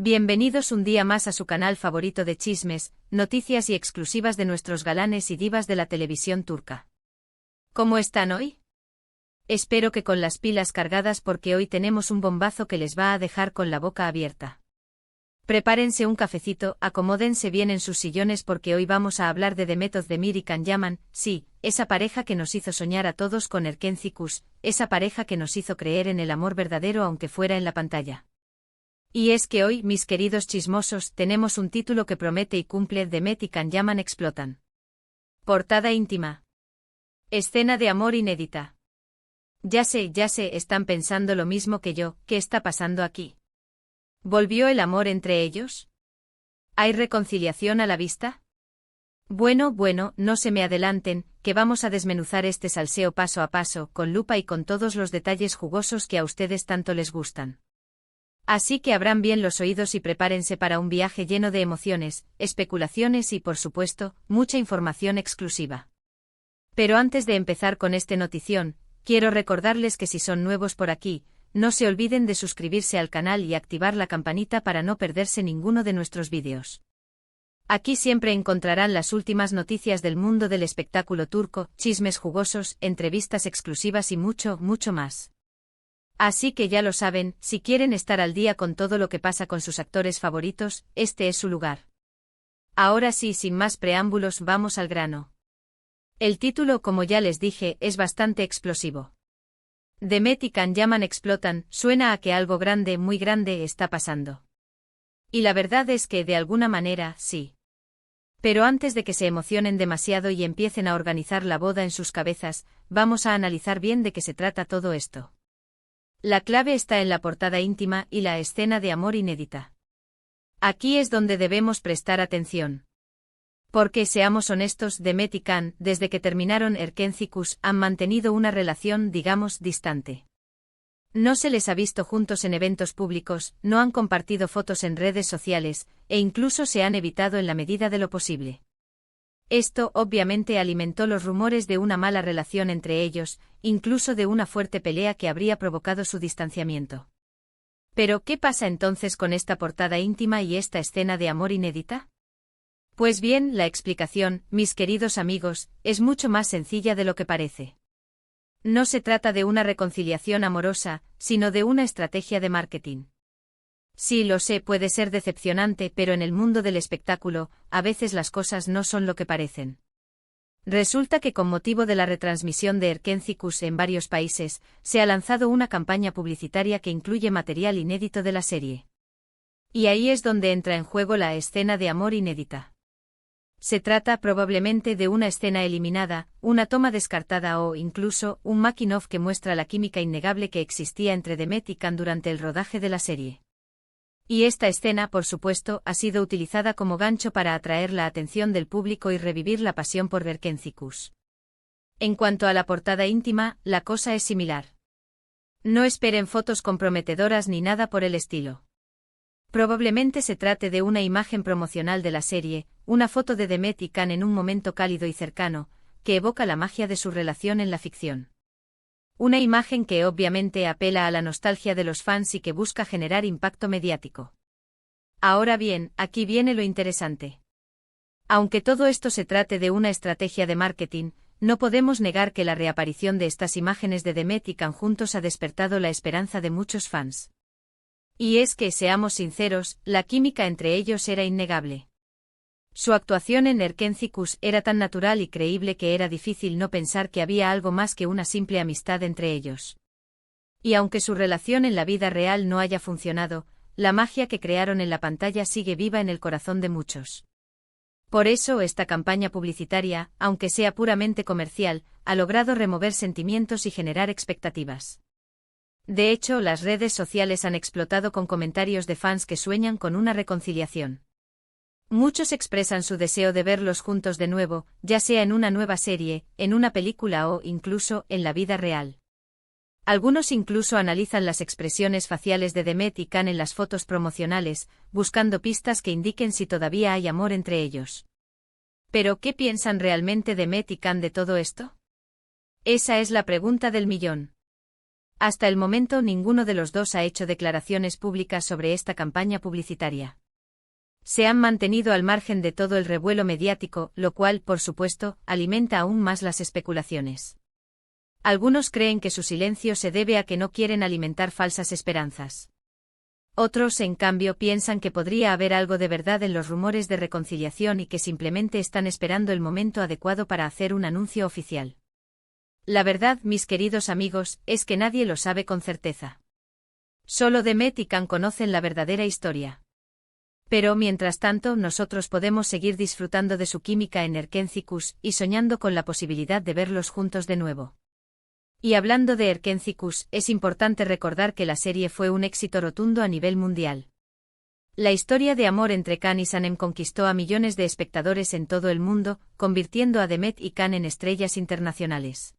Bienvenidos un día más a su canal favorito de chismes, noticias y exclusivas de nuestros galanes y divas de la televisión turca. ¿Cómo están hoy? Espero que con las pilas cargadas porque hoy tenemos un bombazo que les va a dejar con la boca abierta. Prepárense un cafecito, acomódense bien en sus sillones porque hoy vamos a hablar de Demet Özdemir y Can Yaman, sí, esa pareja que nos hizo soñar a todos con Erken Cikus, esa pareja que nos hizo creer en el amor verdadero aunque fuera en la pantalla. Y es que hoy, mis queridos chismosos, tenemos un título que promete y cumple: Demet y Can Yaman explotan. Portada íntima. Escena de amor inédita. Ya sé, están pensando lo mismo que yo, ¿qué está pasando aquí? ¿Volvió el amor entre ellos? ¿Hay reconciliación a la vista? Bueno, no se me adelanten, que vamos a desmenuzar este salseo paso a paso, con lupa y con todos los detalles jugosos que a ustedes tanto les gustan. Así que abran bien los oídos y prepárense para un viaje lleno de emociones, especulaciones y, por supuesto, mucha información exclusiva. Pero antes de empezar con este notición, quiero recordarles que si son nuevos por aquí, no se olviden de suscribirse al canal y activar la campanita para no perderse ninguno de nuestros vídeos. Aquí siempre encontrarán las últimas noticias del mundo del espectáculo turco, chismes jugosos, entrevistas exclusivas y mucho más. Así que ya lo saben, si quieren estar al día con todo lo que pasa con sus actores favoritos, este es su lugar. Ahora sí, sin más preámbulos, vamos al grano. El título, como ya les dije, es bastante explosivo. Demet y Can Yaman explotan, suena a que algo grande, muy grande, está pasando. Y la verdad es que, de alguna manera, sí. Pero antes de que se emocionen demasiado y empiecen a organizar la boda en sus cabezas, vamos a analizar bien de qué se trata todo esto. La clave está en la portada íntima y la escena de amor inédita. Aquí es donde debemos prestar atención. Porque, seamos honestos, Demet y Can, desde que terminaron Erken Cikus, han mantenido una relación, digamos, distante. No se les ha visto juntos en eventos públicos, no han compartido fotos en redes sociales, e incluso se han evitado en la medida de lo posible. Esto, obviamente, alimentó los rumores de una mala relación entre ellos, incluso de una fuerte pelea que habría provocado su distanciamiento. Pero, ¿qué pasa entonces con esta portada íntima y esta escena de amor inédita? Pues bien, la explicación, mis queridos amigos, es mucho más sencilla de lo que parece. No se trata de una reconciliación amorosa, sino de una estrategia de marketing. Sí, lo sé, puede ser decepcionante, pero en el mundo del espectáculo, a veces las cosas no son lo que parecen. Resulta que con motivo de la retransmisión de Erken Cikus en varios países, se ha lanzado una campaña publicitaria que incluye material inédito de la serie. Y ahí es donde entra en juego la escena de amor inédita. Se trata probablemente de una escena eliminada, una toma descartada o, incluso, un making-of que muestra la química innegable que existía entre Demet y Can durante el rodaje de la serie. Y esta escena, por supuesto, ha sido utilizada como gancho para atraer la atención del público y revivir la pasión por Erken Cikus. En cuanto a la portada íntima, la cosa es similar. No esperen fotos comprometedoras ni nada por el estilo. Probablemente se trate de una imagen promocional de la serie, una foto de Demet y Can en un momento cálido y cercano, que evoca la magia de su relación en la ficción. Una imagen que obviamente apela a la nostalgia de los fans y que busca generar impacto mediático. Ahora bien, aquí viene lo interesante. Aunque todo esto se trate de una estrategia de marketing, no podemos negar que la reaparición de estas imágenes de Demet y Can juntos ha despertado la esperanza de muchos fans. Y es que, seamos sinceros, la química entre ellos era innegable. Su actuación en Erken Cikus era tan natural y creíble que era difícil no pensar que había algo más que una simple amistad entre ellos. Y aunque su relación en la vida real no haya funcionado, la magia que crearon en la pantalla sigue viva en el corazón de muchos. Por eso esta campaña publicitaria, aunque sea puramente comercial, ha logrado remover sentimientos y generar expectativas. De hecho, las redes sociales han explotado con comentarios de fans que sueñan con una reconciliación. Muchos expresan su deseo de verlos juntos de nuevo, ya sea en una nueva serie, en una película o, incluso, en la vida real. Algunos incluso analizan las expresiones faciales de Demet y Can en las fotos promocionales, buscando pistas que indiquen si todavía hay amor entre ellos. ¿Pero qué piensan realmente Demet y Can de todo esto? Esa es la pregunta del millón. Hasta el momento ninguno de los dos ha hecho declaraciones públicas sobre esta campaña publicitaria. Se han mantenido al margen de todo el revuelo mediático, lo cual, por supuesto, alimenta aún más las especulaciones. Algunos creen que su silencio se debe a que no quieren alimentar falsas esperanzas. Otros, en cambio, piensan que podría haber algo de verdad en los rumores de reconciliación y que simplemente están esperando el momento adecuado para hacer un anuncio oficial. La verdad, mis queridos amigos, es que nadie lo sabe con certeza. Solo Demet y Can conocen la verdadera historia. Pero, mientras tanto, nosotros podemos seguir disfrutando de su química en Erkentzikos y soñando con la posibilidad de verlos juntos de nuevo. Y hablando de Erkentzikos, es importante recordar que la serie fue un éxito rotundo a nivel mundial. La historia de amor entre Can y Sanem conquistó a millones de espectadores en todo el mundo, convirtiendo a Demet y Can en estrellas internacionales.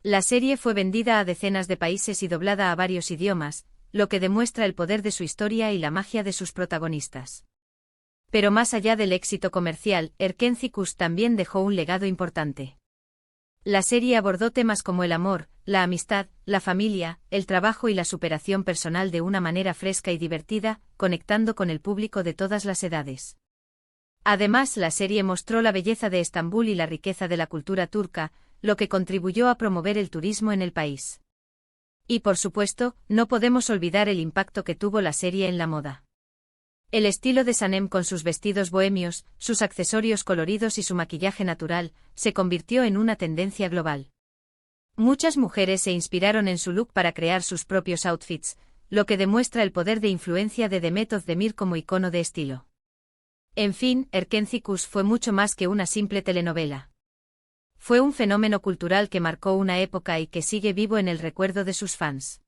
La serie fue vendida a decenas de países y doblada a varios idiomas, lo que demuestra el poder de su historia y la magia de sus protagonistas. Pero más allá del éxito comercial, Erkentzikos también dejó un legado importante. La serie abordó temas como el amor, la amistad, la familia, el trabajo y la superación personal de una manera fresca y divertida, conectando con el público de todas las edades. Además, la serie mostró la belleza de Estambul y la riqueza de la cultura turca, lo que contribuyó a promover el turismo en el país. Y por supuesto, no podemos olvidar el impacto que tuvo la serie en la moda. El estilo de Sanem con sus vestidos bohemios, sus accesorios coloridos y su maquillaje natural, se convirtió en una tendencia global. Muchas mujeres se inspiraron en su look para crear sus propios outfits, lo que demuestra el poder de influencia de Demet Özdemir como icono de estilo. En fin, Erkentzikos fue mucho más que una simple telenovela. Fue un fenómeno cultural que marcó una época y que sigue vivo en el recuerdo de sus fans.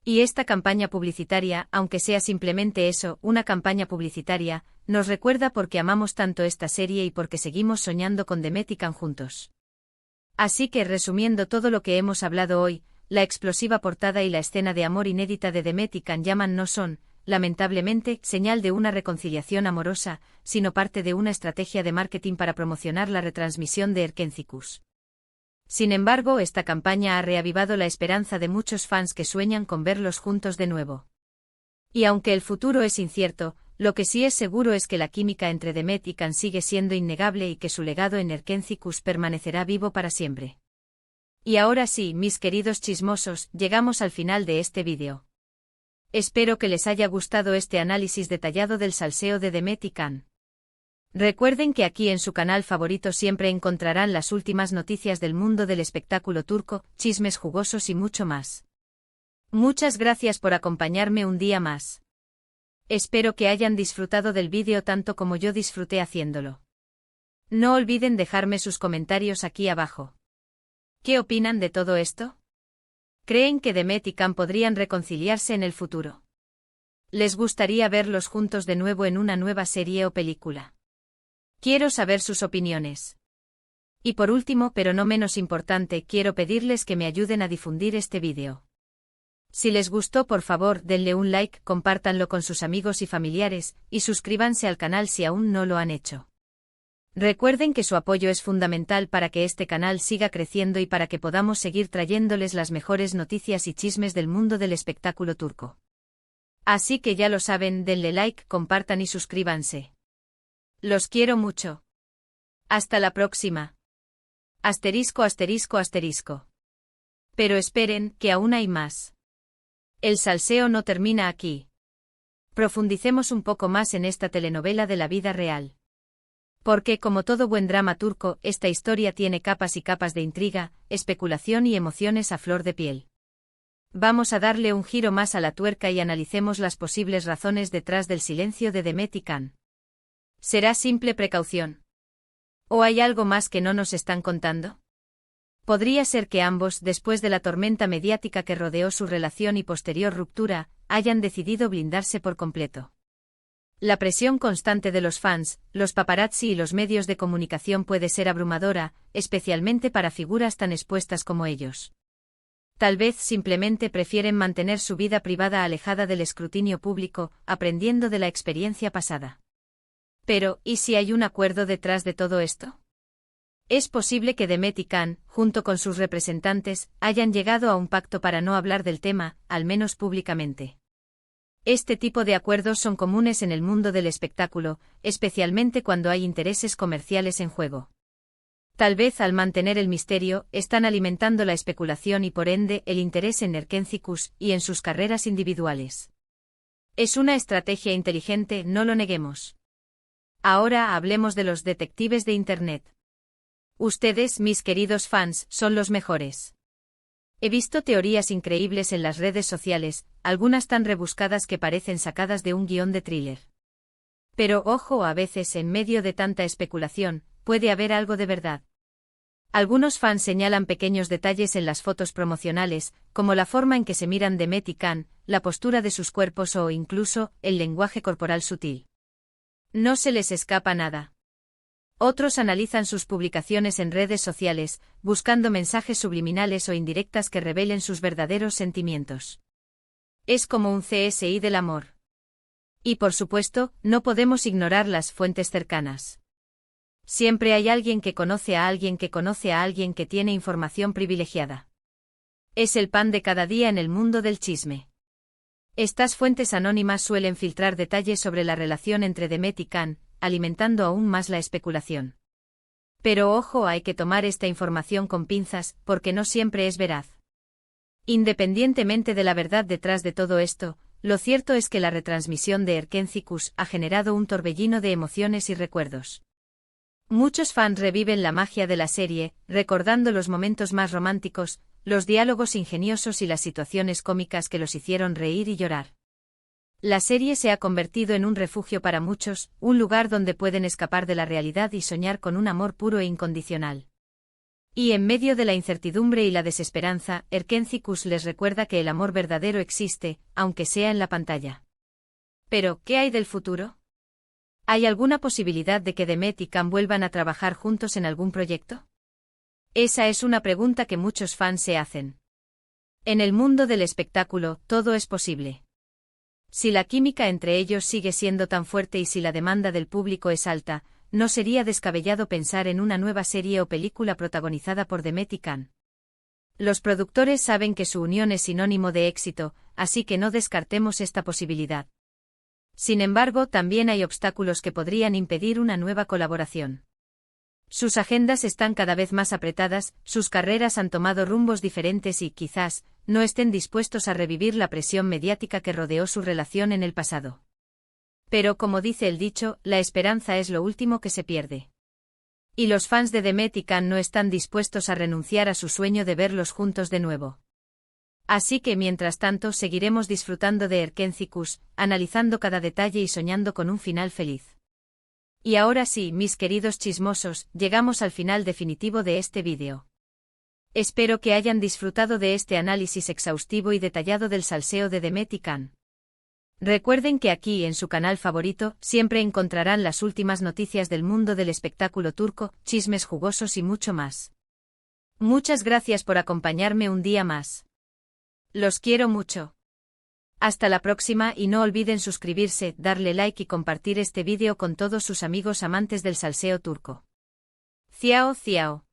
Y esta campaña publicitaria, aunque sea simplemente eso, una campaña publicitaria, nos recuerda por qué amamos tanto esta serie y por qué seguimos soñando con Demet y Can juntos. Así que, resumiendo todo lo que hemos hablado hoy, la explosiva portada y la escena de amor inédita de Demet y Can Yaman no son, lamentablemente, señal de una reconciliación amorosa, sino parte de una estrategia de marketing para promocionar la retransmisión de Erkentzikos. Sin embargo, esta campaña ha reavivado la esperanza de muchos fans que sueñan con verlos juntos de nuevo. Y aunque el futuro es incierto, lo que sí es seguro es que la química entre Demet y Can sigue siendo innegable y que su legado en Erkentzikos permanecerá vivo para siempre. Y ahora sí, mis queridos chismosos, llegamos al final de este vídeo. Espero que les haya gustado este análisis detallado del salseo de Demet y Can. Recuerden que aquí en su canal favorito siempre encontrarán las últimas noticias del mundo del espectáculo turco, chismes jugosos y mucho más. Muchas gracias por acompañarme un día más. Espero que hayan disfrutado del vídeo tanto como yo disfruté haciéndolo. No olviden dejarme sus comentarios aquí abajo. ¿Qué opinan de todo esto? ¿Creen que Demet y Can podrían reconciliarse en el futuro? ¿Les gustaría verlos juntos de nuevo en una nueva serie o película? Quiero saber sus opiniones. Y por último, pero no menos importante, quiero pedirles que me ayuden a difundir este vídeo. Si les gustó, por favor, denle un like, compártanlo con sus amigos y familiares, y suscríbanse al canal si aún no lo han hecho. Recuerden que su apoyo es fundamental para que este canal siga creciendo y para que podamos seguir trayéndoles las mejores noticias y chismes del mundo del espectáculo turco. Así que ya lo saben, denle like, compartan y suscríbanse. Los quiero mucho. Hasta la próxima. Asterisco, asterisco, asterisco. Pero esperen, que aún hay más. El salseo no termina aquí. Profundicemos un poco más en esta telenovela de la vida real. Porque, como todo buen drama turco, esta historia tiene capas y capas de intriga, especulación y emociones a flor de piel. Vamos a darle un giro más a la tuerca y analicemos las posibles razones detrás del silencio de Demet y Can. ¿Será simple precaución? ¿O hay algo más que no nos están contando? Podría ser que ambos, después de la tormenta mediática que rodeó su relación y posterior ruptura, hayan decidido blindarse por completo. La presión constante de los fans, los paparazzi y los medios de comunicación puede ser abrumadora, especialmente para figuras tan expuestas como ellos. Tal vez simplemente prefieren mantener su vida privada alejada del escrutinio público, aprendiendo de la experiencia pasada. Pero, ¿y si hay un acuerdo detrás de todo esto? Es posible que Demet y Can, junto con sus representantes, hayan llegado a un pacto para no hablar del tema, al menos públicamente. Este tipo de acuerdos son comunes en el mundo del espectáculo, especialmente cuando hay intereses comerciales en juego. Tal vez al mantener el misterio, están alimentando la especulación y por ende el interés en Erkenci-Kuş y en sus carreras individuales. Es una estrategia inteligente, no lo neguemos. Ahora hablemos de los detectives de Internet. Ustedes, mis queridos fans, son los mejores. He visto teorías increíbles en las redes sociales, algunas tan rebuscadas que parecen sacadas de un guión de thriller. Pero ojo, a veces en medio de tanta especulación, puede haber algo de verdad. Algunos fans señalan pequeños detalles en las fotos promocionales, como la forma en que se miran Demet y Can, la postura de sus cuerpos o incluso el lenguaje corporal sutil. No se les escapa nada. Otros analizan sus publicaciones en redes sociales, buscando mensajes subliminales o indirectas que revelen sus verdaderos sentimientos. Es como un CSI del amor. Y por supuesto, no podemos ignorar las fuentes cercanas. Siempre hay alguien que conoce a alguien que conoce a alguien que tiene información privilegiada. Es el pan de cada día en el mundo del chisme. Estas fuentes anónimas suelen filtrar detalles sobre la relación entre Demet y Can, alimentando aún más la especulación. Pero ojo, hay que tomar esta información con pinzas, porque no siempre es veraz. Independientemente de la verdad detrás de todo esto, lo cierto es que la retransmisión de Erkenci-Kuş ha generado un torbellino de emociones y recuerdos. Muchos fans reviven la magia de la serie, recordando los momentos más románticos, los diálogos ingeniosos y las situaciones cómicas que los hicieron reír y llorar. La serie se ha convertido en un refugio para muchos, un lugar donde pueden escapar de la realidad y soñar con un amor puro e incondicional. Y en medio de la incertidumbre y la desesperanza, Erkenci-Kuş les recuerda que el amor verdadero existe, aunque sea en la pantalla. Pero, ¿qué hay del futuro? ¿Hay alguna posibilidad de que Demet y Can vuelvan a trabajar juntos en algún proyecto? Esa es una pregunta que muchos fans se hacen. En el mundo del espectáculo, todo es posible. Si la química entre ellos sigue siendo tan fuerte y si la demanda del público es alta, no sería descabellado pensar en una nueva serie o película protagonizada por Demet y Can. Los productores saben que su unión es sinónimo de éxito, así que no descartemos esta posibilidad. Sin embargo, también hay obstáculos que podrían impedir una nueva colaboración. Sus agendas están cada vez más apretadas, sus carreras han tomado rumbos diferentes y, quizás, no estén dispuestos a revivir la presión mediática que rodeó su relación en el pasado. Pero como dice el dicho, la esperanza es lo último que se pierde. Y los fans de Demet y Can no están dispuestos a renunciar a su sueño de verlos juntos de nuevo. Así que mientras tanto seguiremos disfrutando de Erkenci-Kuş, analizando cada detalle y soñando con un final feliz. Y ahora sí, mis queridos chismosos, llegamos al final definitivo de este vídeo. Espero que hayan disfrutado de este análisis exhaustivo y detallado del salseo de Demet y Can. Recuerden que aquí en su canal favorito siempre encontrarán las últimas noticias del mundo del espectáculo turco, chismes jugosos y mucho más. Muchas gracias por acompañarme un día más. Los quiero mucho. Hasta la próxima y no olviden suscribirse, darle like y compartir este vídeo con todos sus amigos amantes del salseo turco. Ciao ciao.